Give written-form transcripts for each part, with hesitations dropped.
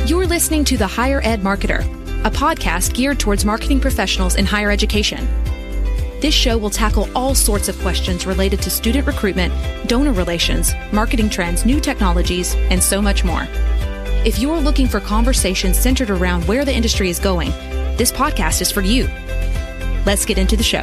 You're listening to The Higher Ed Marketer, a podcast geared towards marketing professionals in higher education. This show will tackle all sorts of questions related to student recruitment, donor relations, marketing trends, new technologies, and so much more. If you're looking for conversations centered around where the industry is going, this podcast is for you. Let's get into the show.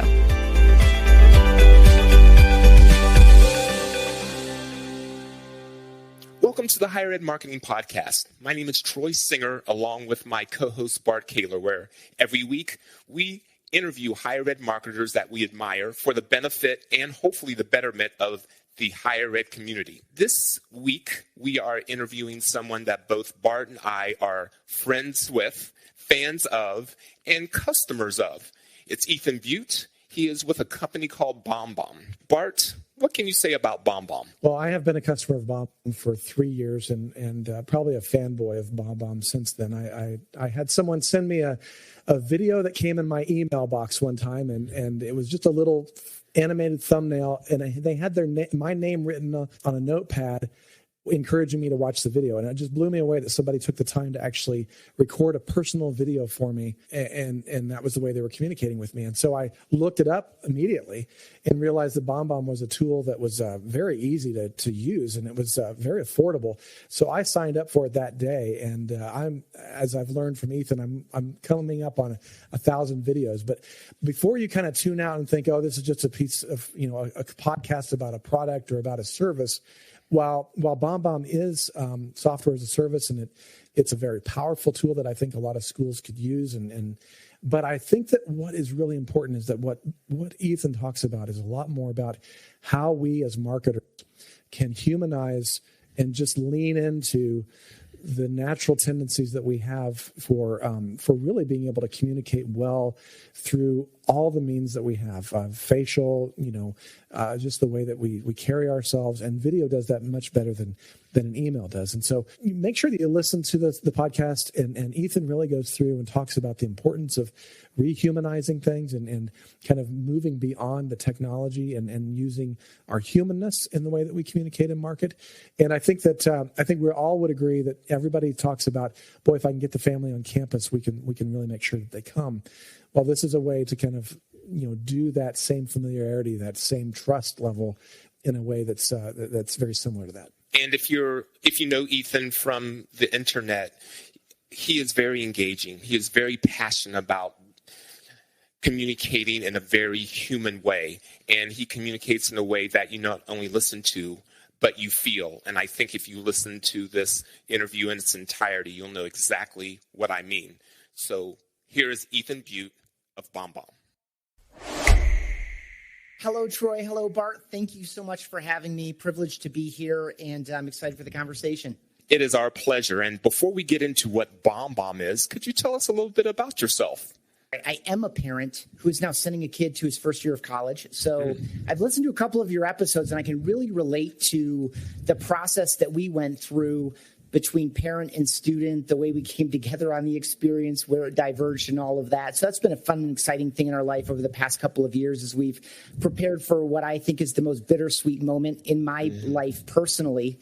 Welcome to the Higher Ed Marketing Podcast. My name is Troy Singer, along with my co-host Bart Kaler, where every week we interview higher ed marketers that we admire for the benefit and hopefully the betterment of the higher ed community. This week, we are interviewing someone that both Bart and I are friends with, fans of, and customers of. It's Ethan Beute. He is with a company called BombBomb. Bart, what can you say about BombBomb? Well, I have been a customer of BombBomb for 3 years and probably a fanboy of BombBomb since then. I had someone send me a video that came in my email box one time, and it was just a little animated thumbnail, and they had my name written on a notepad encouraging me to watch the video. And it just blew me away that somebody took the time to actually record a personal video for me. And that was the way they were communicating with me. And so I looked it up immediately and realized that BombBomb was a tool that was very easy to use, and it was very affordable. So I signed up for it that day. And as I've learned from Ethan, I'm coming up on 1,000 videos. But before you kind of tune out and think, oh, this is just a piece of, a podcast about a product or about a service, While BombBomb is software as a service, and it's a very powerful tool that I think a lot of schools could use, but I think that what is really important is that what Ethan talks about is a lot more about how we as marketers can humanize and just lean into the natural tendencies that we have for really being able to communicate well through all the means that we have, facial, just the way that we carry ourselves, and video does that much better than an email does. And so make sure that you listen to the podcast, and Ethan really goes through and talks about the importance of rehumanizing things and kind of moving beyond the technology and using our humanness in the way that we communicate and market. And I think we all would agree that everybody talks about, boy, if I can get the family on campus, we can really make sure that they come. Well, this is a way to kind of do that same familiarity, that same trust level, in a way that's very similar to that. And if you know Ethan from the internet, he is very engaging. He is very passionate about communicating in a very human way, and he communicates in a way that you not only listen to, but you feel. And I think if you listen to this interview in its entirety, you'll know exactly what I mean. So here is Ethan Beute of BombBomb. Hello, Troy. Hello, Bart. Thank you so much for having me. Privileged to be here, and I'm excited for the conversation. It is our pleasure. And before we get into what BombBomb is, could you tell us a little bit about yourself? I am a parent who is now sending a kid to his first year of college. So I've listened to a couple of your episodes, and I can really relate to the process that we went through between parent and student, the way we came together on the experience, where it diverged and all of that. So that's been a fun and exciting thing in our life over the past couple of years as we've prepared for what I think is the most bittersweet moment in my life personally,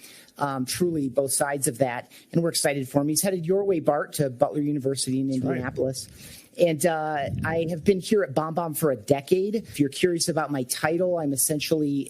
truly both sides of that. And we're excited for him. He's headed your way, Bart, to Butler University in Indianapolis. Right. And I have been here at BombBomb for a decade. If you're curious about my title, I'm essentially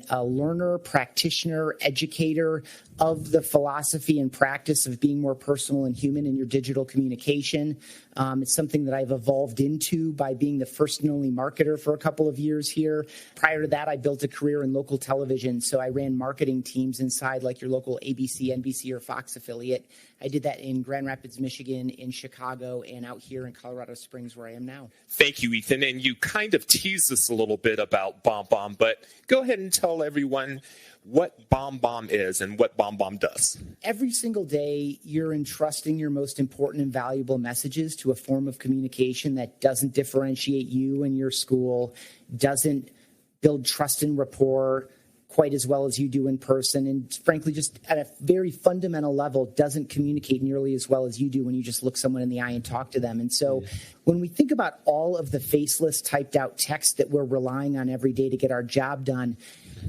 a learner, practitioner, educator of the philosophy and practice of being more personal and human in your digital communication. It's something that I've evolved into by being the first and only marketer for a couple of years here. Prior to that, I built a career in local television. So I ran marketing teams inside like your local ABC, NBC, or Fox affiliate. I did that in Grand Rapids, Michigan, in Chicago, and out here in Colorado Springs, where I am now. Thank you, Ethan. And you kind of teased us a little bit about BombBomb, but go ahead and tell everyone what BombBomb is and what BombBomb does. Every single day, you're entrusting your most important and valuable messages to a form of communication that doesn't differentiate you and your school, doesn't build trust and rapport quite as well as you do in person, and frankly, just at a very fundamental level, doesn't communicate nearly as well as you do when you just look someone in the eye and talk to them. And so when we think about all of the faceless typed out text that we're relying on every day to get our job done,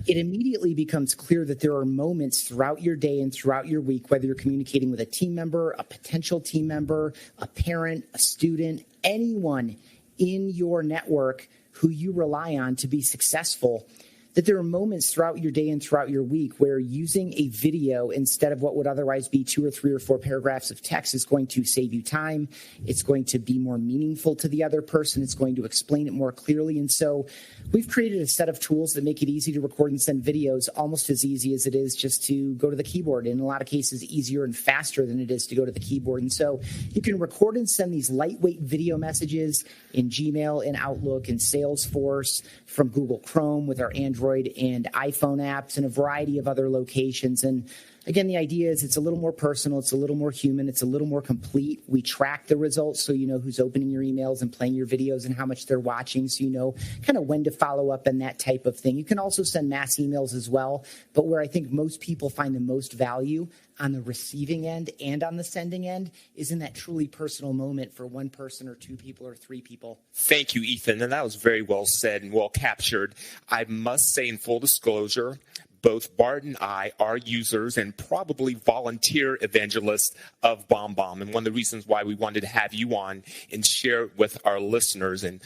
it immediately becomes clear that there are moments throughout your day and throughout your week, whether you're communicating with a team member, a potential team member, a parent, a student, anyone in your network who you rely on to be successful, that there are moments throughout your day and throughout your week where using a video instead of what would otherwise be 2 or 3 or 4 paragraphs of text is going to save you time. It's going to be more meaningful to the other person. It's going to explain it more clearly. And so we've created a set of tools that make it easy to record and send videos, almost as easy as it is just to go to the keyboard. In a lot of cases, easier and faster than it is to go to the keyboard. And so you can record and send these lightweight video messages in Gmail, in Outlook, in Salesforce, from Google Chrome with our Android and iPhone apps and a variety of other locations. And again, the idea is it's a little more personal, it's a little more human, it's a little more complete. We track the results so you know who's opening your emails and playing your videos and how much they're watching, so you know kind of when to follow up and that type of thing. You can also send mass emails as well, but where I think most people find the most value on the receiving end and on the sending end is in that truly personal moment for one person or 2 people or 3 people. Thank you, Ethan. And that was very well said and well captured. I must say, in full disclosure, both Bart and I are users and probably volunteer evangelists of BombBomb. And one of the reasons why we wanted to have you on and share with our listeners. And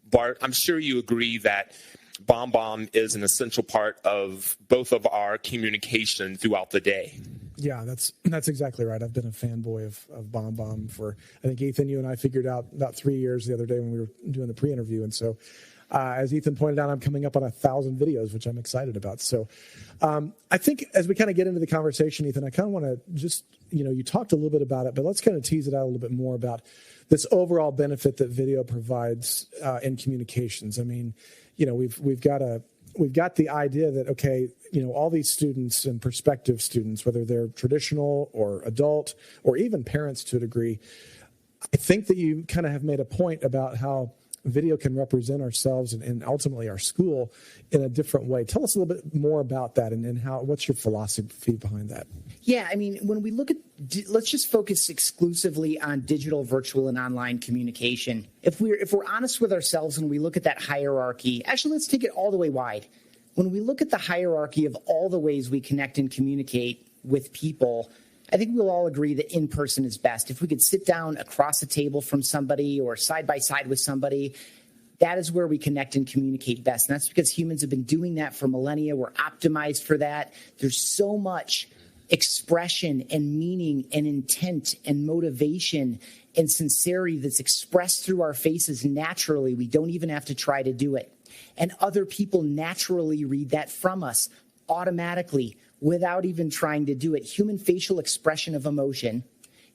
Bart, I'm sure you agree that BombBomb is an essential part of both of our communication throughout the day. Yeah, that's exactly right. I've been a fanboy of BombBomb for, I think, Ethan, you and I figured out about 3 years the other day when we were doing the pre-interview. And so as Ethan pointed out, I'm coming up on 1,000 videos, which I'm excited about. So I think as we kind of get into the conversation, Ethan, I kind of want to just, you talked a little bit about it, but let's kind of tease it out a little bit more about this overall benefit that video provides in communications. I mean, we've got the idea that, okay, all these students and prospective students, whether they're traditional or adult or even parents to a degree, I think that you kind of have made a point about how video can represent ourselves and ultimately our school in a different way. Tell us a little bit more about that and what's your philosophy behind that? Yeah, I mean, when we look at, let's just focus exclusively on digital, virtual, and online communication. If we're honest with ourselves and we look at that hierarchy, actually, let's take it all the way wide. When we look at the hierarchy of all the ways we connect and communicate with people, I think we'll all agree that in-person is best. If we could sit down across a table from somebody or side by side with somebody, that is where we connect and communicate best. And that's because humans have been doing that for millennia. We're optimized for that. There's so much expression and meaning and intent and motivation and sincerity that's expressed through our faces naturally. We don't even have to try to do it. And other people naturally read that from us automatically, without even trying to do it. Human facial expression of emotion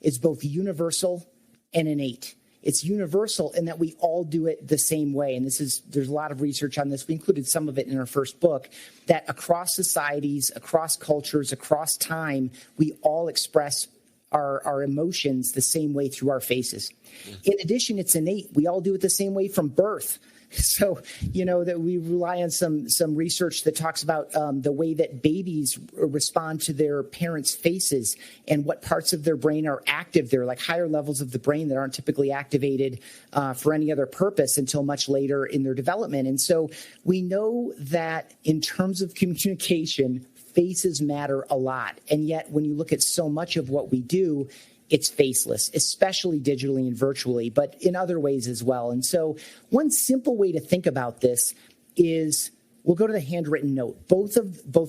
is both universal and innate. It's universal in that we all do it the same way. And there's a lot of research on this. We included some of it in our first book, that across societies, across cultures, across time, we all express our emotions the same way through our faces. In addition, it's innate. We all do it the same way from birth. So, that we rely on some research that talks about the way that babies respond to their parents' faces and what parts of their brain are active. There are like higher levels of the brain that aren't typically activated for any other purpose until much later in their development. And so we know that in terms of communication, faces matter a lot. And yet when you look at so much of what we do, it's faceless, especially digitally and virtually, but in other ways as well. And so one simple way to think about this is we'll go to the handwritten note. Both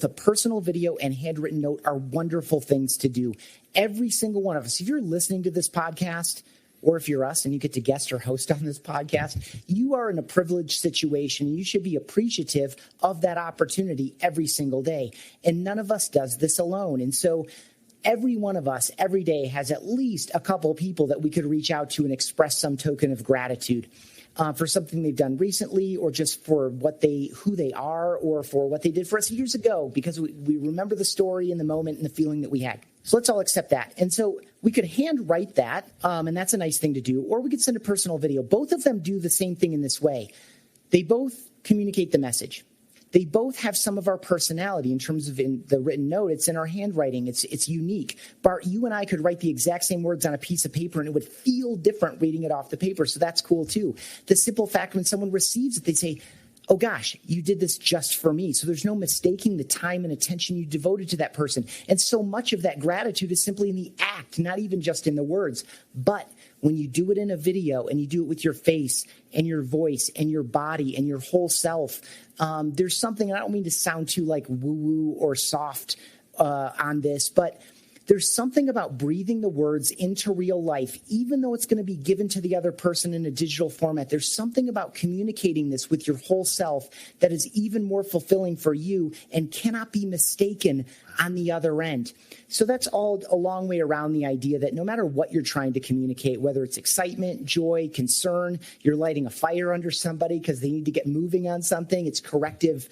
a personal video and handwritten note are wonderful things to do. Every single one of us, if you're listening to this podcast, or if you're us and you get to guest or host on this podcast, you are in a privileged situation. You should be appreciative of that opportunity every single day. And none of us does this alone. And so every one of us every day has at least a couple people that we could reach out to and express some token of gratitude for something they've done recently, or just for who they are, or for what they did for us years ago, because we remember the story and the moment and the feeling that we had. So let's all accept that. And so we could handwrite that, and that's a nice thing to do, or we could send a personal video. Both of them do the same thing in this way. They both communicate the message. They both have some of our personality in terms of in the written note. It's in our handwriting. It's unique. Bart, you and I could write the exact same words on a piece of paper and it would feel different reading it off the paper. So that's cool too. The simple fact when someone receives it, they say, oh gosh, you did this just for me. So there's no mistaking the time and attention you devoted to that person. And so much of that gratitude is simply in the act, not even just in the words. But when you do it in a video and you do it with your face and your voice and your body and your whole self, there's something, and I don't mean to sound too like woo-woo or soft on this, but there's something about breathing the words into real life, even though it's going to be given to the other person in a digital format. There's something about communicating this with your whole self that is even more fulfilling for you and cannot be mistaken on the other end. So that's all a long way around the idea that no matter what you're trying to communicate, whether it's excitement, joy, concern, you're lighting a fire under somebody because they need to get moving on something, it's corrective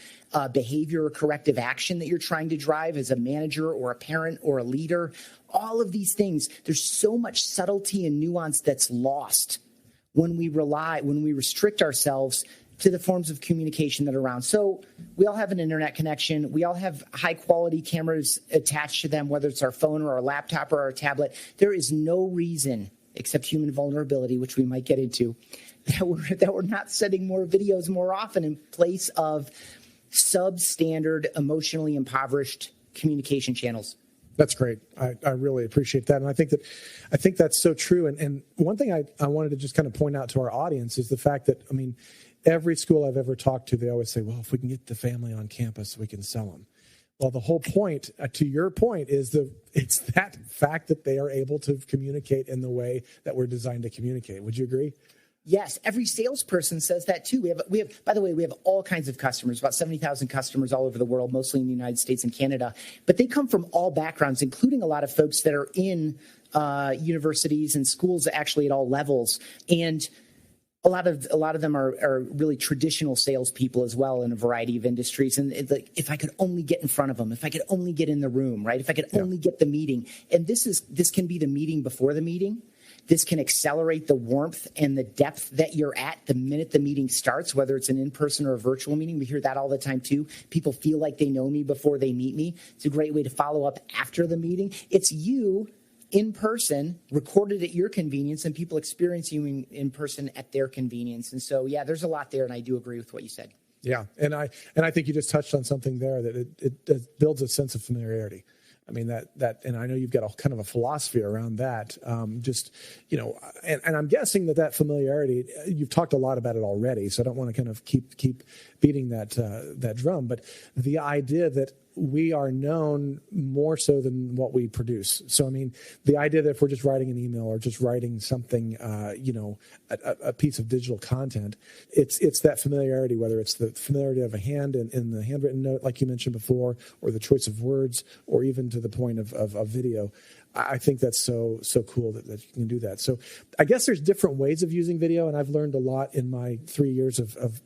behavior or corrective action that you're trying to drive as a manager or a parent or a leader, all of these things, there's so much subtlety and nuance that's lost when we restrict ourselves to the forms of communication that are around. So we all have an internet connection. We all have high quality cameras attached to them, whether it's our phone or our laptop or our tablet. There is no reason, except human vulnerability, which we might get into, that we're not sending more videos more often in place of substandard, emotionally impoverished communication channels. That's great. I really appreciate that. And I think that's so true. And one thing I wanted to just kind of point out to our audience is the fact that, I mean, every school I've ever talked to, they always say, well, if we can get the family on campus, we can sell them. Well, the whole point, to your point, is it's that fact that they are able to communicate in the way that we're designed to communicate. Would you agree? Yes, every salesperson says that too. We have, by the way, we have all kinds of customers, about 70,000 customers all over the world, mostly in the United States and Canada. But they come from all backgrounds, including a lot of folks that are in universities and schools actually at all levels. And a lot of them are really traditional salespeople as well in a variety of industries. And if I could only get in front of them, if I could only get in the room, right? If I could only get the meeting. And this can be the meeting before the meeting. This can accelerate the warmth and the depth that you're at the minute the meeting starts, whether it's an in-person or a virtual meeting. We hear that all the time too. People feel like they know me before they meet me. It's a great way to follow up after the meeting. It's you in person, recorded at your convenience, and people experience you in person at their convenience. And so, yeah, there's a lot there, and I do agree with what you said. Yeah, and I think you just touched on something there that it builds a sense of familiarity. I mean, that, and I know you've got a kind of a philosophy around that. And I'm guessing that familiarity, you've talked a lot about it already, so I don't want to kind of keep beating that drum. But the idea that we are known more so than what we produce. So, I mean, the idea that if we're just writing an email or just writing something, a piece of digital content, it's that familiarity, whether it's the familiarity of a hand in the handwritten note, like you mentioned before, or the choice of words, or even to the point of video. I think that's so cool that you can do that. So I guess there's different ways of using video, and I've learned a lot in my 3 years of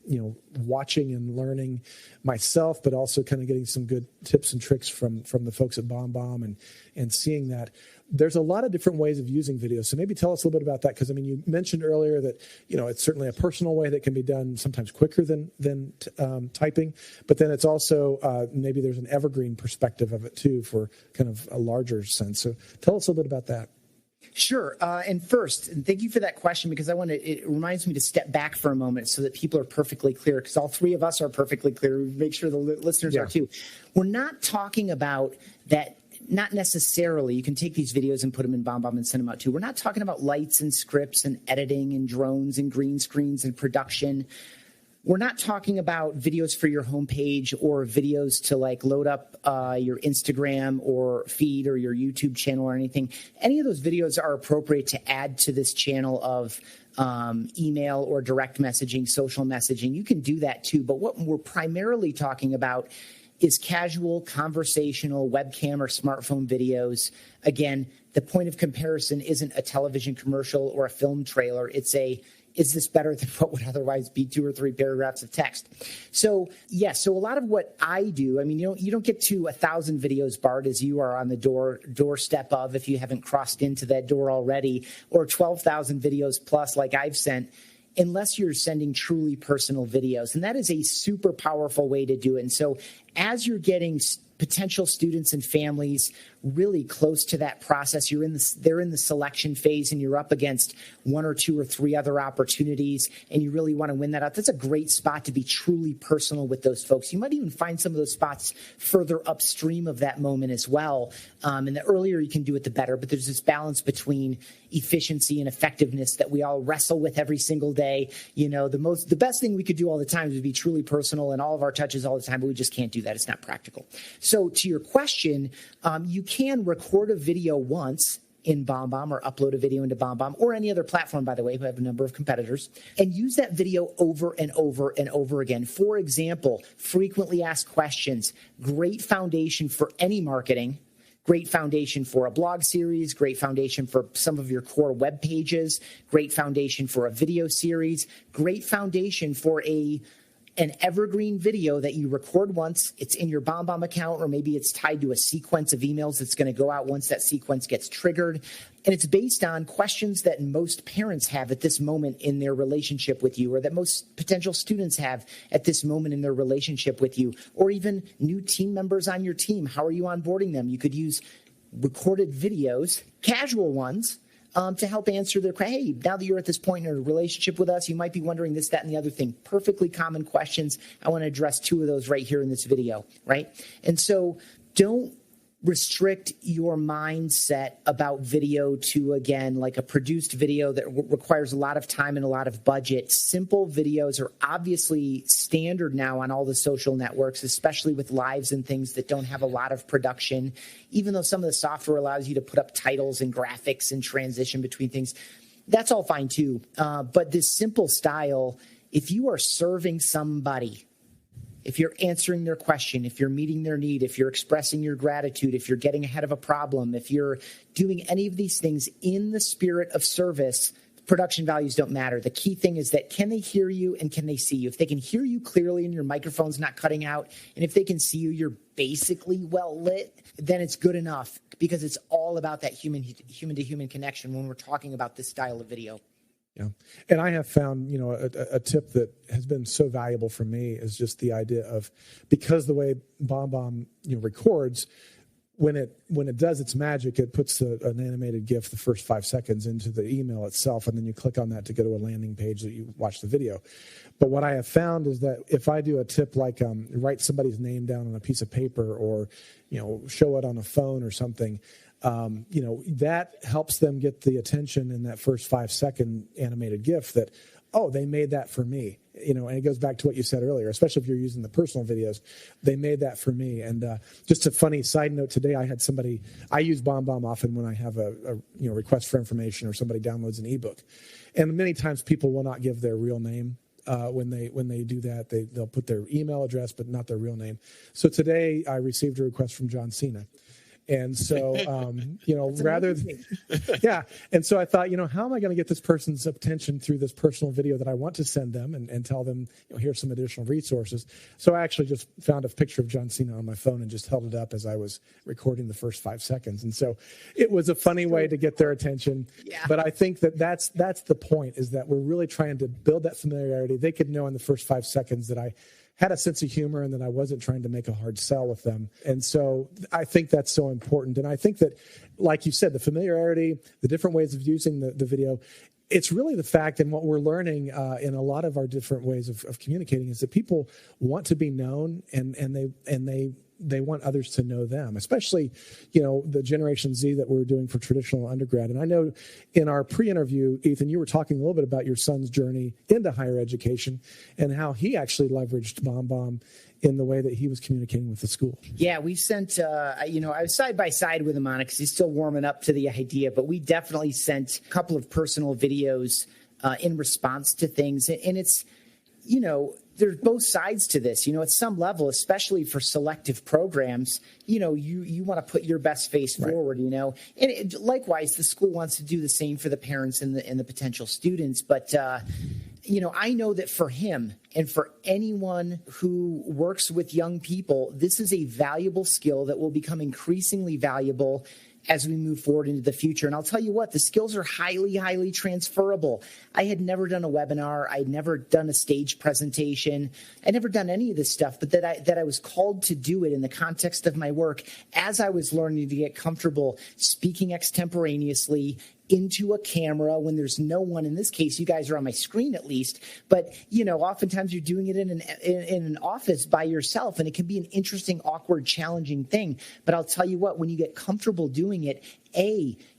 watching and learning myself, but also kind of getting some good tips and tricks from the folks at BombBomb and seeing that there's a lot of different ways of using video. So maybe tell us a little bit about that, because I mean, you mentioned earlier that it's certainly a personal way that can be done sometimes quicker than typing, but then it's also maybe there's an evergreen perspective of it too for kind of a larger sense. So tell us a little bit about that. Sure. And first, and thank you for that question, because it reminds me to step back for a moment so that people are perfectly clear, because all three of us are perfectly clear. We make sure the listeners are too. We're not talking about that. Not necessarily. You can take these videos and put them in BombBomb and send them out too. We're not talking about lights and scripts and editing and drones and green screens and production. We're not talking about videos for your homepage or videos to load up your Instagram or feed or your YouTube channel or anything. Any of those videos are appropriate to add to this channel of email or direct messaging, social messaging. You can do that too. But what we're primarily talking about is casual, conversational, webcam or smartphone videos. Again, the point of comparison isn't a television commercial or a film trailer. It's is this better than what would otherwise be 2 or 3 paragraphs of text? So, yes, so a lot of what I do, I mean, you don't get to 1,000 videos, Bart, as you are on the doorstep of, if you haven't crossed into that door already, or 12,000 videos plus like I've sent, unless you're sending truly personal videos. And that is a super powerful way to do it. And so as you're getting potential students and families really close to that process. They're in the selection phase, and you're up against 1 or 2 or 3 other opportunities, and you really want to win that out. That's a great spot to be truly personal with those folks. You might even find some of those spots further upstream of that moment as well. And the earlier you can do it, the better. But there's this balance between efficiency and effectiveness that we all wrestle with every single day. The best thing we could do all the time is be truly personal and all of our touches all the time, but we just can't do that. It's not practical. So to your question, you can record a video once in BombBomb or upload a video into BombBomb or any other platform, by the way. We have a number of competitors, and use that video over and over and over again. For example, frequently asked questions, great foundation for any marketing. Great foundation for a blog series, great foundation for some of your core web pages, great foundation for a video series, great foundation for an evergreen video that you record once. It's in your BombBomb account, or maybe it's tied to a sequence of emails that's going to go out once that sequence gets triggered. And it's based on questions that most parents have at this moment in their relationship with you, or that most potential students have at this moment in their relationship with you, or even new team members on your team. How are you onboarding them? You could use recorded videos, casual ones, to help answer their, hey, now that you're at this point in a relationship with us, you might be wondering this, that, and the other thing. Perfectly common questions. I want to address 2 of those right here in this video, right? And so don't restrict your mindset about video to, again, like a produced video that requires a lot of time and a lot of budget. Simple videos are obviously standard now on all the social networks, especially with lives and things that don't have a lot of production. Even though some of the software allows you to put up titles and graphics and transition between things, that's all fine too. But this simple style, if you are serving somebody, if you're answering their question, if you're meeting their need, if you're expressing your gratitude, if you're getting ahead of a problem, if you're doing any of these things in the spirit of service, production values don't matter. The key thing is that can they hear you and can they see you? If they can hear you clearly and your microphone's not cutting out, and if they can see you, you're basically well lit, then it's good enough, because it's all about that human to human connection when we're talking about this style of video. Yeah. And I have found, a tip that has been so valuable for me is just the idea of, because the way BombBomb, records, when it does its magic, it puts an animated GIF the first 5 seconds into the email itself, and then you click on that to go to a landing page that you watch the video. But what I have found is that if I do a tip like write somebody's name down on a piece of paper, or show it on a phone or something, that helps them get the attention in that first 5-second animated GIF that, oh, they made that for me. And it goes back to what you said earlier, especially if you're using the personal videos, they made that for me. And just a funny side note, today I had somebody, I use BombBomb often when I have a request for information, or somebody downloads an ebook. And many times people will not give their real name. When they do that, they'll put their email address, but not their real name. So today I received a request from John Cena. And so, rather than, And so I thought, how am I going to get this person's attention through this personal video that I want to send them and tell them, here's some additional resources. So I actually just found a picture of John Cena on my phone and just held it up as I was recording the first 5 seconds. And so it was a funny way to get their attention. Yeah. But I think that's the point, is that we're really trying to build that familiarity. They could know in the first 5 seconds that I had a sense of humor and that I wasn't trying to make a hard sell with them. And so I think that's so important. And I think that, like you said, the familiarity, the different ways of using the video, it's really the fact, and what we're learning in a lot of our different ways of communicating, is that people want to be known, and they want others to know them, especially, the Generation Z that we're doing for traditional undergrad. And I know in our pre-interview, Ethan, you were talking a little bit about your son's journey into higher education and how he actually leveraged BombBomb in the way that he was communicating with the school. Yeah, we sent, I was side by side with him on it because he's still warming up to the idea, but we definitely sent a couple of personal videos in response to things. And it's, there's both sides to this. At some level, especially for selective programs, you want to put your best face forward, And likewise, the school wants to do the same for the parents and the potential students. But, I know that for him and for anyone who works with young people, this is a valuable skill that will become increasingly valuable as we move forward into the future. And I'll tell you what, the skills are highly, highly transferable. I had never done a webinar. I had never done a stage presentation. I'd never done any of this stuff, but that I was called to do it in the context of my work as I was learning to get comfortable speaking extemporaneously into a camera when there's no one. In this case, you guys are on my screen at least, but oftentimes you're doing it in an office by yourself, and it can be an interesting, awkward, challenging thing. But I'll tell you what, when you get comfortable doing it,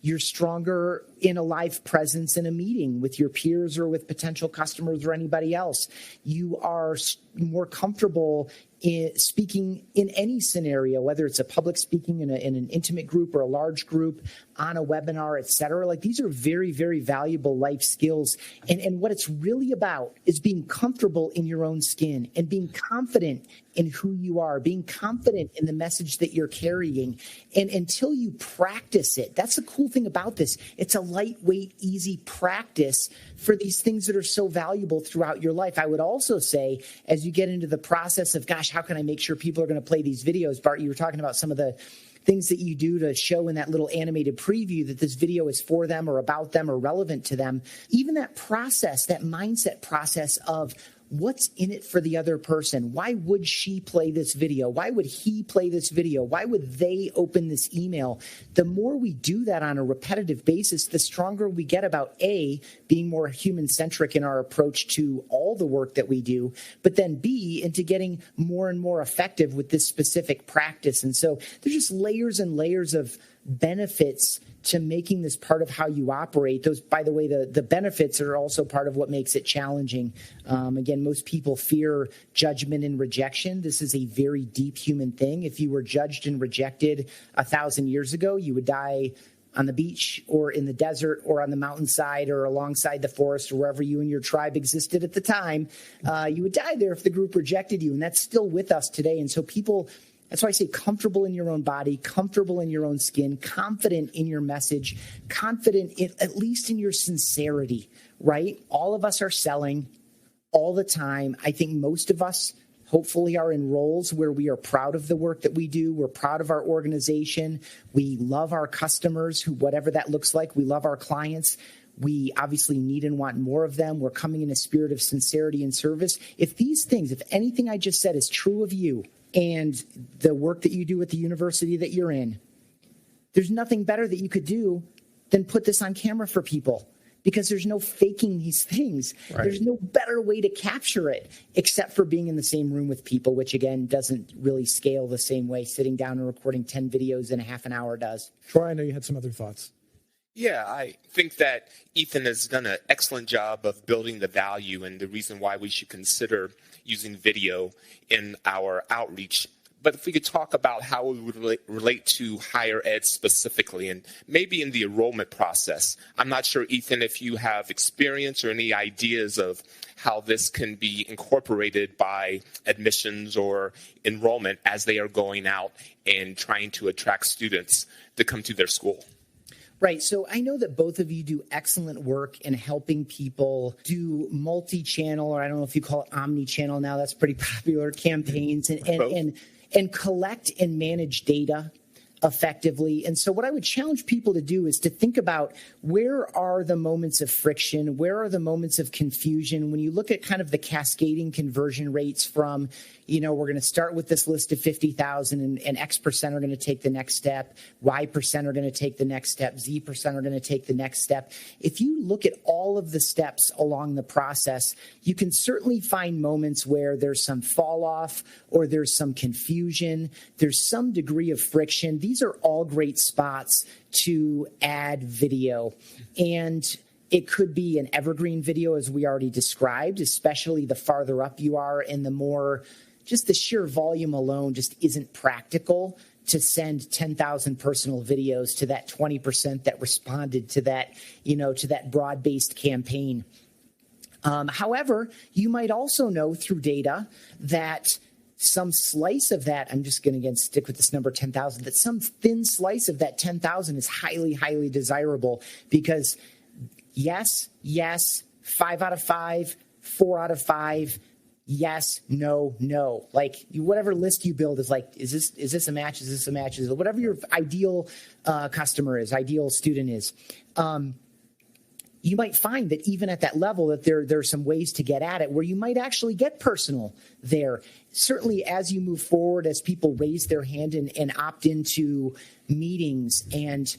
you're stronger in a live presence in a meeting with your peers or with potential customers or anybody else. You are more comfortable in speaking in any scenario, whether it's a public speaking in an intimate group or a large group, on a webinar, et cetera. Like, these are very, very valuable life skills. And what it's really about is being comfortable in your own skin and being confident in who you are, being confident in the message that you're carrying. And until you practice it, that's the cool thing about this. It's a lightweight, easy practice for these things that are so valuable throughout your life. I would also say, as you get into the process of, gosh, how can I make sure people are going to play these videos? Bart, you were talking about some of the things that you do to show in that little animated preview that this video is for them or about them or relevant to them. Even that process, that mindset process of what's in it for the other person? Why would she play this video? Why would he play this video? Why would they open this email? The more we do that on a repetitive basis, the stronger we get about being more human-centric in our approach to all the work that we do, but then B, into getting more and more effective with this specific practice. And so there's just layers and layers of benefits to making this part of how you operate. Those, by the way, the benefits are also part of what makes it challenging. Again, most people fear judgment and rejection. This is a very deep human thing. If you were judged and rejected 1,000 years ago, you would die on the beach or in the desert or on the mountainside or alongside the forest or wherever you and your tribe existed at the time. You would die there if the group rejected you, and that's still with us today. And so people... That's why I say comfortable in your own body, comfortable in your own skin, confident in your message, confident in, at least in your sincerity, right? All of us are selling all the time. I think most of us hopefully are in roles where we are proud of the work that we do. We're proud of our organization. We love our customers, who, whatever that looks like. We love our clients. We obviously need and want more of them. We're coming in a spirit of sincerity and service. If these things, if anything I just said is true of you, and the work that you do at the university that you're in, there's nothing better that you could do than put this on camera for people, because there's no faking these things. Right. There's no better way to capture it except for being in the same room with people, which, again, doesn't really scale the same way sitting down and recording 10 videos in a half an hour does. Troy, I know you had some other thoughts. Yeah, I think that Ethan has done an excellent job of building the value and the reason why we should consider using video in our outreach. But if we could talk about how it would relate to higher ed specifically, and maybe in the enrollment process. I'm not sure, Ethan, if you have experience or any ideas of how this can be incorporated by admissions or enrollment as they are going out and trying to attract students to come to their school. Right. So I know that both of you do excellent work in helping people do multi-channel, or I don't know if you call it omni-channel now, that's pretty popular, campaigns, and collect and manage data effectively. And so what I would challenge people to do is to think about, where are the moments of friction? Where are the moments of confusion? When you look at kind of the cascading conversion rates from, we're going to start with this list of 50,000 and X percent are going to take the next step. Y percent are going to take the next step. Z percent are going to take the next step. If you look at all of the steps along the process, you can certainly find moments where there's some fall off or there's some confusion. There's some degree of friction. These are all great spots to add video. And it could be an evergreen video, as we already described, especially the farther up you are and the more, just the sheer volume alone just isn't practical to send 10,000 personal videos to that 20% that responded to that, to that broad-based campaign. However, you might also know through data that some slice of that, I'm just going to again stick with this number 10,000, that some thin slice of that 10,000 is highly, highly desirable, because yes, 5 out of 5, 4 out of 5, yes, no, no. Like whatever list you build is like, is this a match? Is this a match? Is it whatever your ideal customer is, ideal student is. You might find that even at that level that there are some ways to get at it where you might actually get personal there. Certainly as you move forward, as people raise their hand and opt into meetings and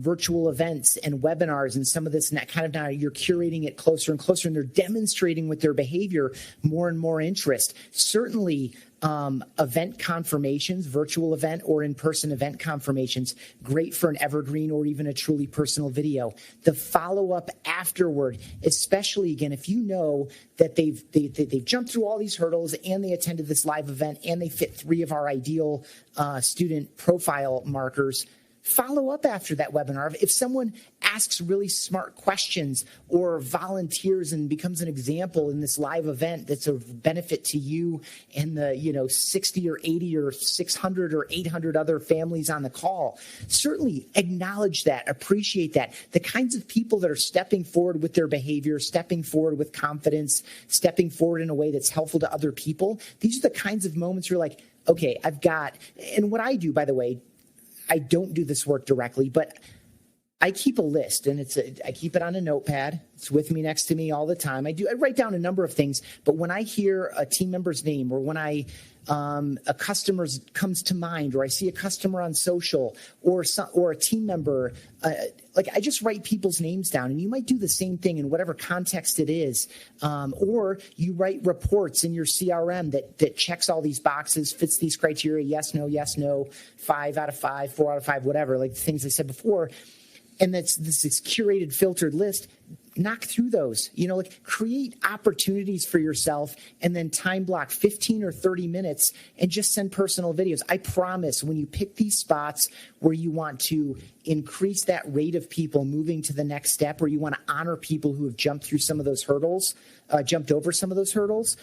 virtual events and webinars and some of this, and that kind of now you're curating it closer and closer, and they're demonstrating with their behavior more and more interest. Certainly event confirmations, virtual event or in-person event confirmations, great for an evergreen or even a truly personal video. The follow-up afterward, especially again, if you know that they've jumped through all these hurdles and they attended this live event and they fit 3 of our ideal student profile markers, follow up after that webinar. If someone asks really smart questions or volunteers and becomes an example in this live event that's of benefit to you and the 60 or 80 or 600 or 800 other families on the call, certainly acknowledge that, appreciate that. The kinds of people that are stepping forward with their behavior, stepping forward with confidence, stepping forward in a way that's helpful to other people, these are the kinds of moments where you're like, okay, I've got, and what I do, by the way, I don't do this work directly, but I keep a list, and I keep it on a notepad. It's with me, next to me all the time. I write down a number of things, but when I hear a team member's name, or when a customer comes to mind, or I see a customer on social, or a team member, I just write people's names down. And you might do the same thing in whatever context it is, or you write reports in your CRM that checks all these boxes, fits these criteria: yes, no, 5 out of 5, 4 out of 5, whatever, like the things I said before. And that's this curated, filtered list. Knock through those, create opportunities for yourself, and then time block 15 or 30 minutes and just send personal videos. I promise when you pick these spots where you want to increase that rate of people moving to the next step, or you want to honor people who have jumped over some of those hurdles,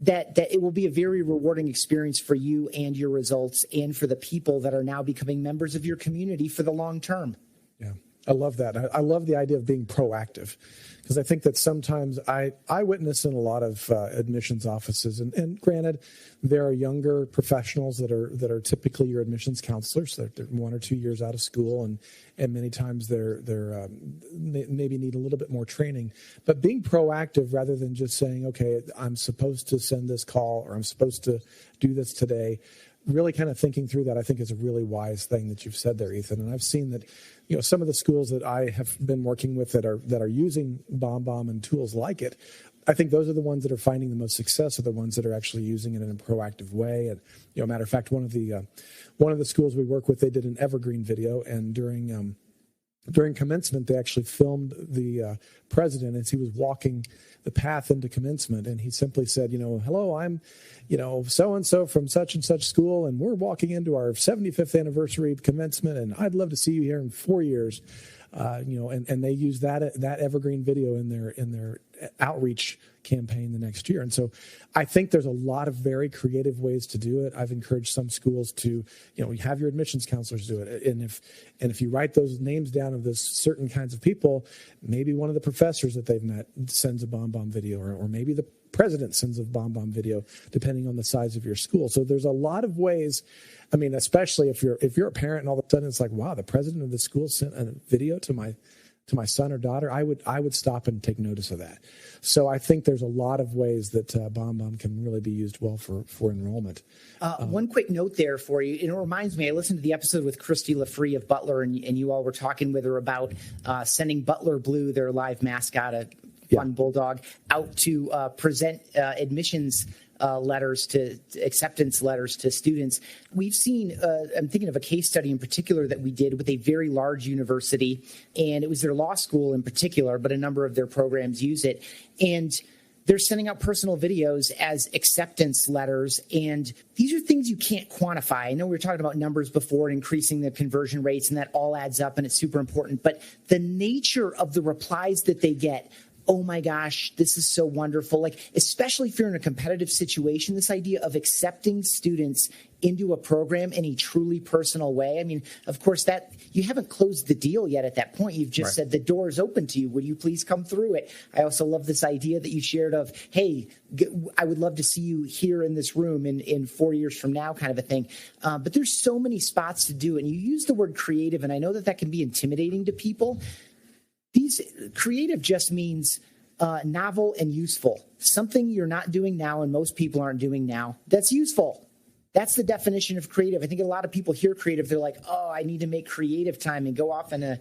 that it will be a very rewarding experience for you and your results, and for the people that are now becoming members of your community for the long term. Yeah, I love that. I love the idea of being proactive, because I think that sometimes I witness in a lot of admissions offices, and granted, there are younger professionals that are typically your admissions counselors. They're 1 or 2 years out of school, and many times they're maybe need a little bit more training. But being proactive rather than just saying, okay, I'm supposed to send this call, or I'm supposed to do this today, really kind of thinking through that, I think, is a really wise thing that you've said there, Ethan. And I've seen that, some of the schools that I have been working with that are using BombBomb and tools like it, I think those are the ones that are finding the most success, are the ones that are actually using it in a proactive way. And, matter of fact, one of the schools we work with, they did an evergreen video, and during commencement, they actually filmed the president as he was walking the path into commencement, and he simply said, hello, I'm, so-and-so from such and such school, and we're walking into our 75th anniversary commencement, and I'd love to see you here in 4 years. And they use that evergreen video in their outreach campaign the next year. And so I think there's a lot of very creative ways to do it. I've encouraged some schools to, have your admissions counselors do it. And if you write those names down of those certain kinds of people, maybe one of the professors that they've met sends a BombBomb video, or maybe the president sends a BombBomb video, depending on the size of your school. So there's a lot of ways. I mean, especially if you're a parent and all of a sudden it's like, wow, the president of the school sent a video to my son or daughter, I would stop and take notice of that. So I think there's a lot of ways that BombBomb can really be used well for enrollment. One quick note there for you. It reminds me, I listened to the episode with Christy LaFree of Butler, and you all were talking with her about sending Butler Blue, their live mascot, a fun bulldog, out to present admissions acceptance letters to students. We've seen, I'm thinking of a case study in particular that we did with a very large university, and it was their law school in particular, but a number of their programs use it. And they're sending out personal videos as acceptance letters, and these are things you can't quantify. I know we were talking about numbers before and increasing the conversion rates, and that all adds up, and it's super important. But the nature of the replies that they get oh my gosh, this is so wonderful. Like, especially if you're in a competitive situation, this idea of accepting students into a program in a truly personal way. I mean, of course, that you haven't closed the deal yet at that point. You've just said the door is open to you. Will you please come through it? I also love this idea that you shared of, hey, I would love to see you here in this room in 4 years from now, kind of a thing. But there's so many spots to do. And you use the word creative, and I know that can be intimidating to people. These creative just means novel and useful. Something you're not doing now and most people aren't doing now that's useful. That's the definition of creative. I think a lot of people hear creative, they're like, oh, I need to make creative time and go off to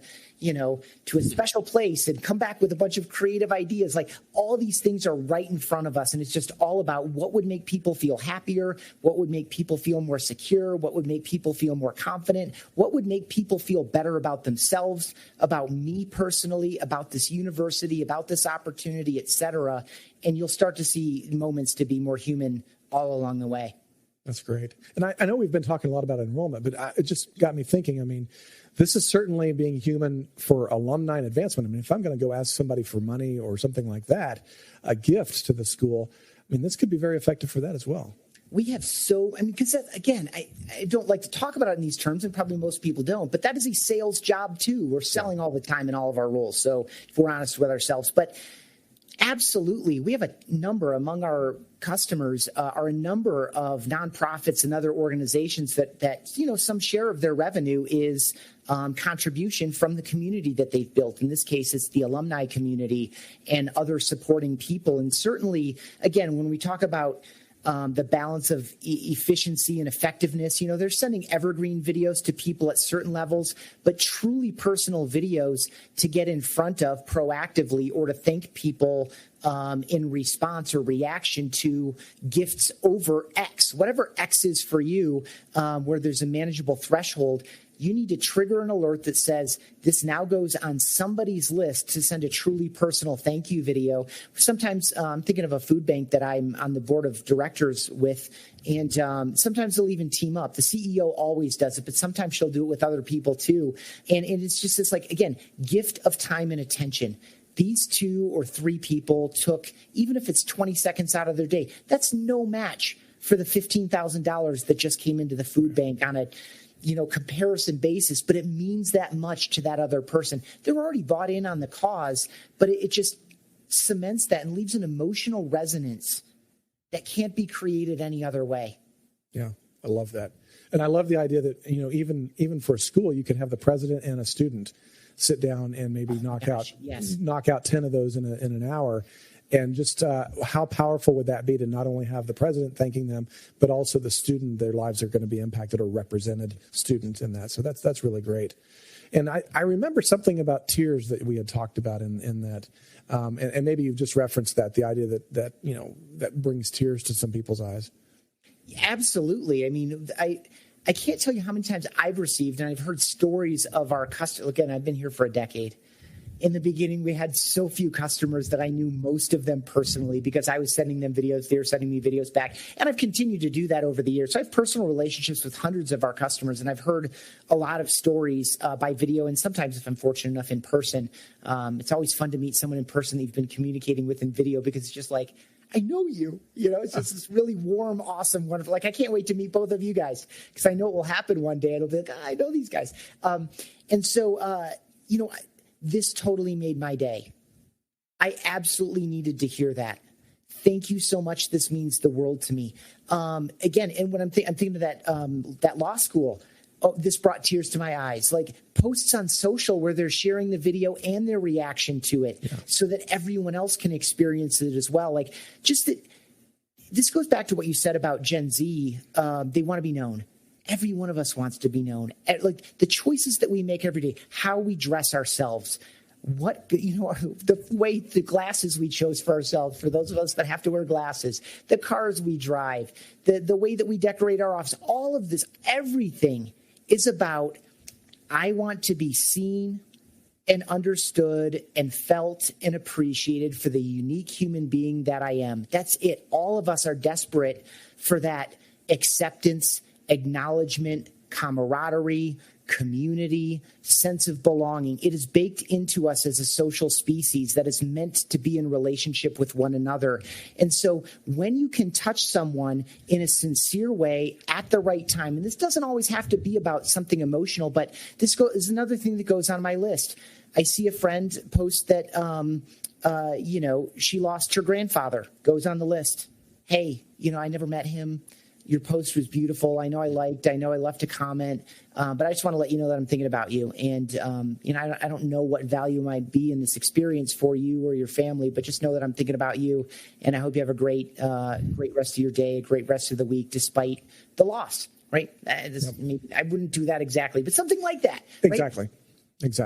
a special place and come back with a bunch of creative ideas. Like, all these things are right in front of us. And it's just all about what would make people feel happier, what would make people feel more secure, what would make people feel more confident, what would make people feel better about themselves, about me personally, about this university, about this opportunity, etc. And you'll start to see moments to be more human all along the way. That's great. And I know we've been talking a lot about enrollment, but it just got me thinking. I mean, this is certainly being human for alumni and advancement. I mean, if I'm going to go ask somebody for money or something like that, a gift to the school, I mean, this could be very effective for that as well. We have because again, I don't like to talk about it in these terms, and probably most people don't, but that is a sales job too. We're selling all the time in all of our roles. So if we're honest with ourselves, but absolutely, we have a number among our customers are a number of nonprofits and other organizations that some share of their revenue is contribution from the community that they've built. In this case, it's the alumni community and other supporting people. And certainly, again, when we talk about the balance of efficiency and effectiveness, they're sending evergreen videos to people at certain levels, but truly personal videos to get in front of proactively or to thank people in response or reaction to gifts over X, whatever X is for you, where there's a manageable threshold. You need to trigger an alert that says this now goes on somebody's list to send a truly personal thank you video. Sometimes I'm thinking of a food bank that I'm on the board of directors with, and sometimes they'll even team up. The CEO always does it, but sometimes she'll do it with other people too. And it's just this, like, again, gift of time and attention. These 2 or 3 people took, even if it's 20 seconds out of their day, that's no match for the $15,000 that just came into the food bank on a comparison basis, but it means that much to that other person. They're already bought in on the cause, but it just cements that and leaves an emotional resonance that can't be created any other way. Yeah, I love that. And I love the idea that, even for a school, you can have the president and a student sit down and maybe knock out 10 of those in an hour. And just how powerful would that be to not only have the president thanking them, but also the student, their lives are going to be impacted, or represented student in that. So that's really great. And I remember something about tears that we had talked about in that. And maybe you've just referenced that, the idea that brings tears to some people's eyes. Absolutely. I mean, I can't tell you how many times I've received, and I've heard stories of our customers. Again, I've been here for a decade. In the beginning, we had so few customers that I knew most of them personally because I was sending them videos. They were sending me videos back. And I've continued to do that over the years. So I have personal relationships with hundreds of our customers, and I've heard a lot of stories by video, and sometimes, if I'm fortunate enough, in person. It's always fun to meet someone in person that you've been communicating with in video, because it's just like, I know you. It's just this really warm, awesome, wonderful. Like, I can't wait to meet both of you guys, because I know it will happen one day. It'll be like, I know these guys. This totally made my day. I absolutely needed to hear that. Thank you so much. This means the world to me. Again, and when I'm thinking of that law school, this brought tears to my eyes. Like, posts on social where they're sharing the video and their reaction to it, so that everyone else can experience it as well. Like, just that. This goes back to what you said about Gen Z. They want to be known. Every one of us wants to be known. Like, the choices that we make every day, how we dress ourselves, the way, the glasses we chose for ourselves, for those of us that have to wear glasses, the cars we drive, the way that we decorate our office, all of this, everything is about, I want to be seen and understood and felt and appreciated for the unique human being that I am. That's it. All of us are desperate for that acceptance, acknowledgement, camaraderie, community, sense of belonging. It is baked into us as a social species that is meant to be in relationship with one another. And so when you can touch someone in a sincere way at the right time, and this doesn't always have to be about something emotional, but this is another thing that goes on my list. I see a friend post that, she lost her grandfather, goes on the list. Hey, I never met him. Your post was beautiful. I know I left a comment, but I just want to let you know that I'm thinking about you. And, I don't know what value might be in this experience for you or your family, but just know that I'm thinking about you. And I hope you have a great rest of your day, a great rest of the week, despite the loss, right? Maybe I wouldn't do that exactly, but something like that. Right? Exactly. That's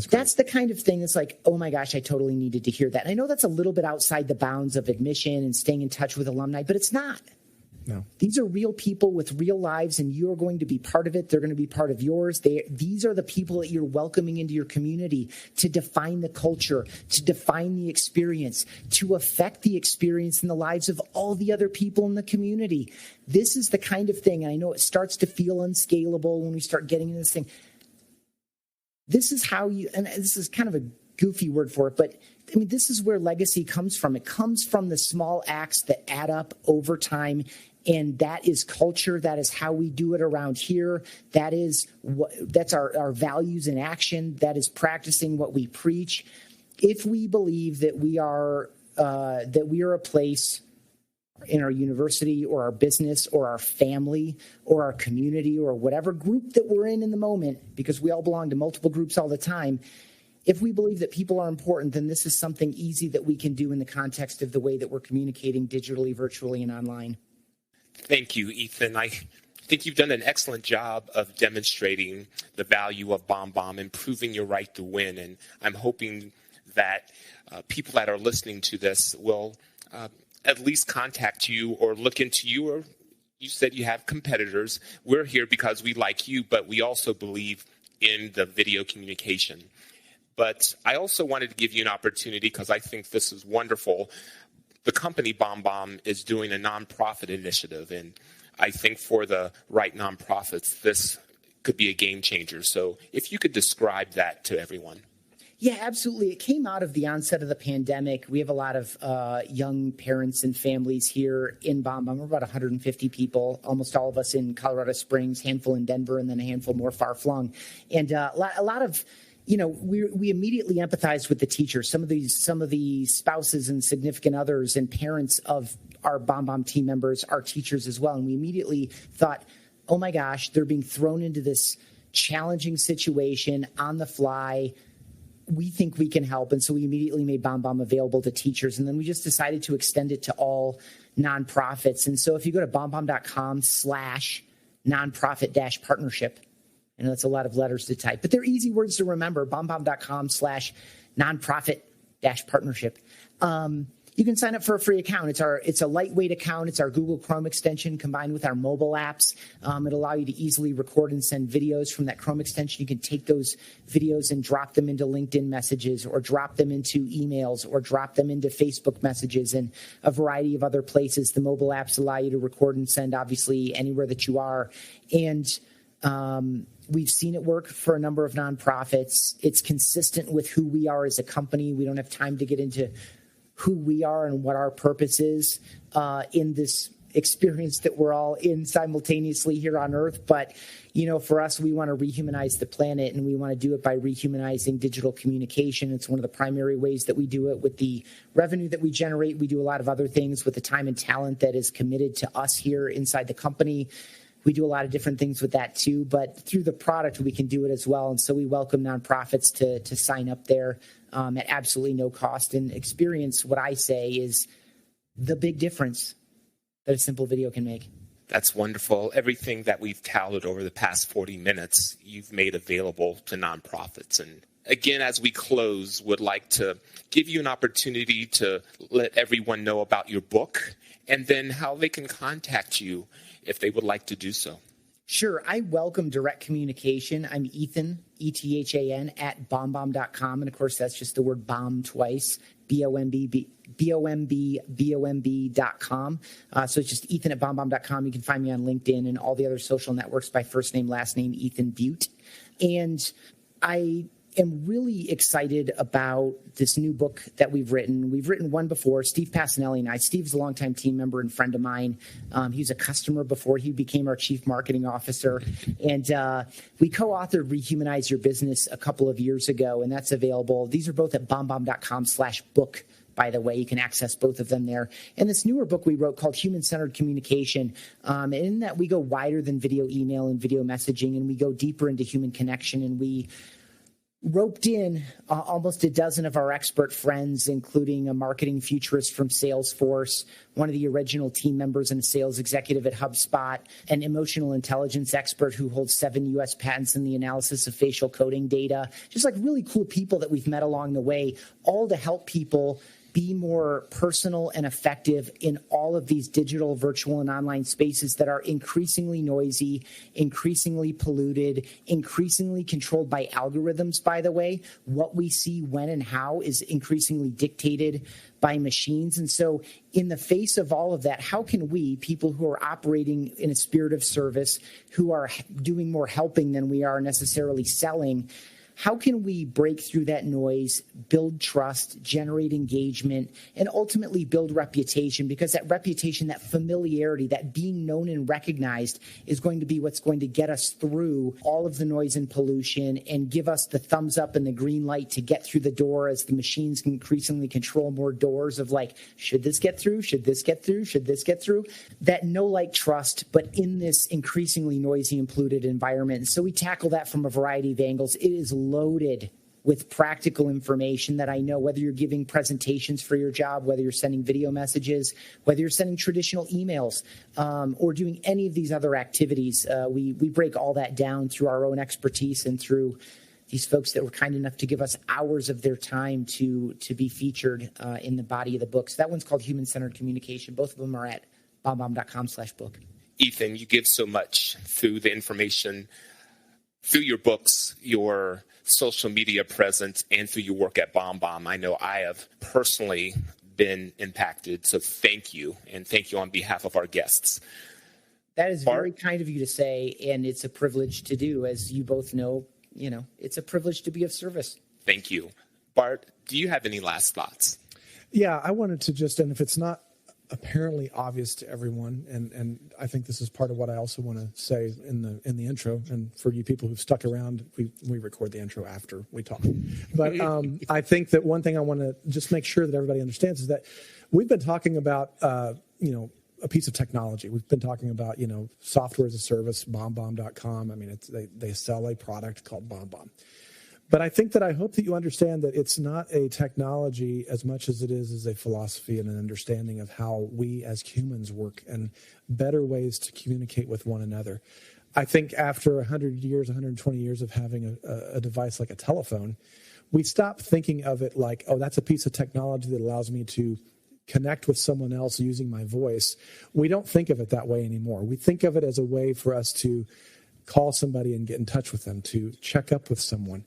great. That's the kind of thing that's like, oh my gosh, I totally needed to hear that. And I know that's a little bit outside the bounds of admission and staying in touch with alumni, but it's not. No. These are real people with real lives, and you're going to be part of it. They're going to be part of yours. These are the people that you're welcoming into your community to define the culture, to define the experience, to affect the experience in the lives of all the other people in the community. This is the kind of thing, and I know it starts to feel unscalable when we start getting into this thing. This is how and this is kind of a goofy word for it, but I mean, this is where legacy comes from. It comes from the small acts that add up over time. And that is culture. That is how we do it around here. That's our values in action. That is practicing what we preach. If we believe that we are a place in our university or our business or our family or our community or whatever group that we're in the moment, because we all belong to multiple groups all the time, if we believe that people are important, then this is something easy that we can do in the context of the way that we're communicating digitally, virtually, and online. Thank you, Ethan. I think you've done an excellent job of demonstrating the value of BombBomb and proving your right to win. And I'm hoping that people that are listening to this will at least contact you or look into you. Or you said you have competitors. We're here because we like you, but we also believe in the video communication. But I also wanted to give you an opportunity, because I think this is wonderful. The company BombBomb is doing a nonprofit initiative, and I think for the right nonprofits, this could be a game changer. So if you could describe that to everyone. Yeah, absolutely. It came out of the onset of the pandemic. We have a lot of young parents and families here in BombBomb. We're about 150 people, almost all of us in Colorado Springs, handful in Denver, and then a handful more far flung. And a lot of we immediately empathized with the teachers, some of the spouses and significant others and parents of our BombBomb team members, our teachers as well. And we immediately thought, oh my gosh, they're being thrown into this challenging situation on the fly. We think we can help. And so we immediately made BombBomb available to teachers. And then we just decided to extend it to all nonprofits. And so if you go to bombbomb.com/nonprofit-partnership, I know that's a lot of letters to type, but they're easy words to remember. BombBomb.com/nonprofit-partnership. You can sign up for a free account. It's a lightweight account. It's our Google Chrome extension combined with our mobile apps. It'll allow you to easily record and send videos from that Chrome extension. You can take those videos and drop them into LinkedIn messages, or drop them into emails, or drop them into Facebook messages, and a variety of other places. The mobile apps allow you to record and send, obviously, anywhere that you are. And we've seen it work for a number of nonprofits. It's consistent with who we are as a company. We don't have time to get into who we are and what our purpose is in this experience that we're all in simultaneously here on Earth. But, for us, we want to rehumanize the planet, and we want to do it by rehumanizing digital communication. It's one of the primary ways that we do it. With the revenue that we generate, we do a lot of other things with the time and talent that is committed to us here inside the company. We do a lot of different things with that too, but through the product, we can do it as well. And so we welcome nonprofits to sign up there at absolutely no cost and experience what I say is the big difference that a simple video can make. That's wonderful. Everything that we've touted over the past 40 minutes, you've made available to nonprofits. And again, as we close, would like to give you an opportunity to let everyone know about your book and then how they can contact you if they would like to do so. Sure. I welcome direct communication. I'm Ethan ETHAN at BombBomb.com. And of course, that's just the word bomb twice, BombBomb.com. So it's just Ethan at BombBomb.com. You can find me on LinkedIn and all the other social networks by first name, last name, Ethan Beute. And I am really excited about this new book that we've written. We've written one before, Steve Passanelli and I. Steve's a longtime team member and friend of mine. He was a customer before he became our chief marketing officer. And we co-authored Rehumanize Your Business a couple of years ago, and that's available. These are both at BombBomb.com/book. By the way, you can access both of them there. And this newer book we wrote called Human-Centered Communication, in that we go wider than video email and video messaging, and we go deeper into human connection, and we roped in almost a dozen of our expert friends, including a marketing futurist from Salesforce, one of the original team members and a sales executive at HubSpot, an emotional intelligence expert who holds 7 U.S. patents in the analysis of facial coding data, just like really cool people that we've met along the way, all to help people be more personal and effective in all of these digital, virtual, and online spaces that are increasingly noisy, increasingly polluted, increasingly controlled by algorithms, by the way. What we see when and how is increasingly dictated by machines. And so in the face of all of that, how can we, people who are operating in a spirit of service, who are doing more helping than we are necessarily selling, how can we break through that noise, build trust, generate engagement, and ultimately build reputation? Because that reputation, that familiarity, that being known and recognized is going to be what's going to get us through all of the noise and pollution and give us the thumbs up and the green light to get through the door as the machines increasingly control more doors of like, should this get through? Should this get through? Should this get through? That know, like, trust, but in this increasingly noisy and polluted environment. And so we tackle that from a variety of angles. It is loaded with practical information that I know, whether you're giving presentations for your job, whether you're sending video messages, whether you're sending traditional emails, or doing any of these other activities, we break all that down through our own expertise and through these folks that were kind enough to give us hours of their time to be featured in the body of the book. So that one's called Human-Centered Communication. Both of them are at BombBomb.com/book. Ethan, you give so much through the information, through your books, your social media presence, and through your work at BombBomb. I know I have personally been impacted, so thank you, and thank you on behalf of our guests. That is Bart? very kind of you to say, and it's a privilege to do. As you both know, it's a privilege to be of service. Thank you. Bart, do you have any last thoughts? Yeah, I wanted to just, and if it's not apparently obvious to everyone, and I think this is part of what I also want to say in the intro, and for you people who've stuck around, we record the intro after we talk. But I think that one thing I want to just make sure that everybody understands is that we've been talking about a piece of technology. We've been talking about software as a service, BombBomb.com. I mean, they sell a product called BombBomb. But I think that I hope that you understand that it's not a technology as much as it is a philosophy and an understanding of how we as humans work and better ways to communicate with one another. I think after 100 years, 120 years of having a device like a telephone, we stop thinking of it like, oh, that's a piece of technology that allows me to connect with someone else using my voice. We don't think of it that way anymore. We think of it as a way for us to call somebody and get in touch with them, to check up with someone.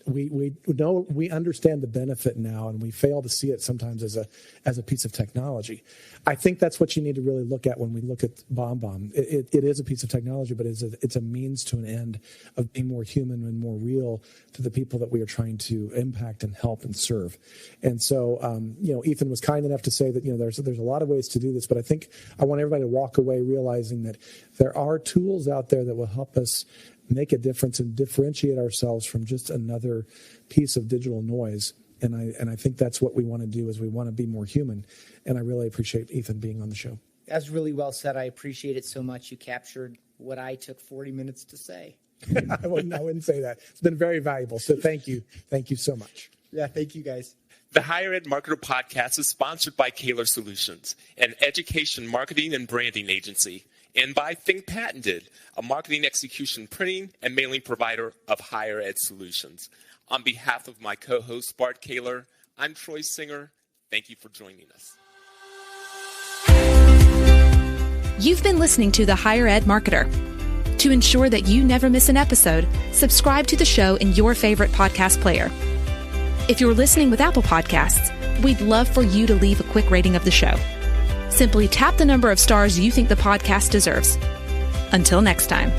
We know, we understand the benefit now, and we fail to see it sometimes as a piece of technology. I think that's what you need to really look at when we look at BombBomb. It is a piece of technology, but it's a means to an end of being more human and more real to the people that we are trying to impact and help and serve. And so, Ethan was kind enough to say that there's a lot of ways to do this, but I think I want everybody to walk away realizing that there are tools out there that will help us make a difference and differentiate ourselves from just another piece of digital noise. And I think that's what we want to do, is we want to be more human. And I really appreciate Ethan being on the show. That's really well said. I appreciate it so much. You captured what I took 40 minutes to say. I wouldn't say that. It's been very valuable. So thank you. Thank you so much. Yeah, thank you guys. The Higher Ed Marketer Podcast is sponsored by Kaler Solutions, an education marketing and branding agency, and by Think Patented, a marketing execution printing and mailing provider of higher ed solutions. On behalf of my co-host, Bart Kaler, I'm Troy Singer. Thank you for joining us. You've been listening to The Higher Ed Marketer. To ensure that you never miss an episode, subscribe to the show in your favorite podcast player. If you're listening with Apple Podcasts, we'd love for you to leave a quick rating of the show. Simply tap the number of stars you think the podcast deserves. Until next time.